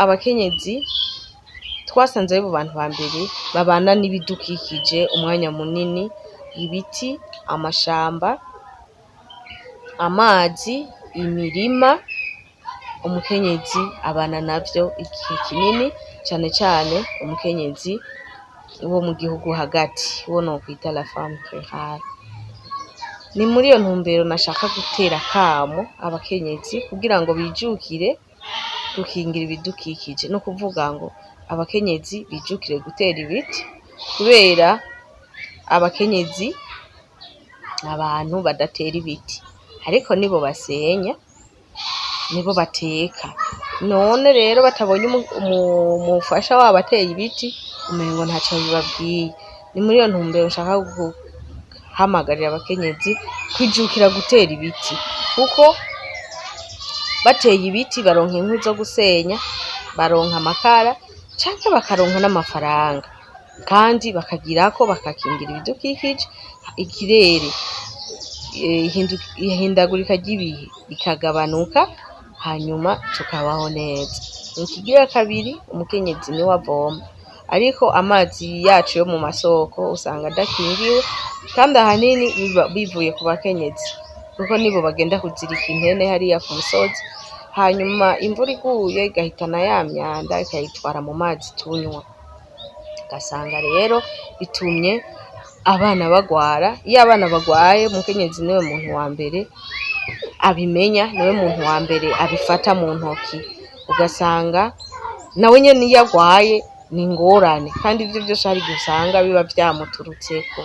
abakenyezi twasanze ari bo bantu ba mbere babana n'ibidukikije umwanya munini, ibiti, amashamba, amazi, imirima, umukenyezi abana navyo igihe kinini, cane cane umukenyezi wo mu gihugu hagati, uwo nokwita la femme rurale. Ni muri iyo ntumbero nashaka gutera akamo abakenyezi kugira ngo bijukire gukingira ibidukikije, no kuvuga ngo abakenyezi bijukire gutera ibiti, kubera abakenyezi abantu badatera ibiti, ariko nibo basenya, nibo bateka. None rero batabonye umufasha wabo ateye ibiti, umengo ntaco bibabwiye. Ni muri iyo ntumbero nshaka guhamagarira abakenyezi kwijukira gutera ibiti, kuko bateye ibiti baronka inkwi zo gusenya, baronka amakara, canke bakaronka n'amafaranga, kandi bakagirako bakakingira ibidukikije, ikirere ihindagurika ry'ibihe rikagabanuka, hanyuma tukabaho neza. Ikigira kabiri, umukenyezi niwe avoma, ariko amazi yacu yo mu masoko usanga adakingiwe, kandi ahanini bivuye ku bakenyezi, kuko nibo bagenda kuzirika impene hariya ku musozi, hanyuma imvura iguye igahitana ya myanda ikayitwara mu mazi tunywa, ugasanga rero bitumye abana bagwara. Iyo abana bagwaye, umukenyezi niwe muntu wa mbere abimenya, niwe muntu wa mbere abifata mu ntoki, ugasanga nawe nyene iyo agwaye ni ingorane, kandi ivyo vyose hari igihe usanga biba vyamuturutseko.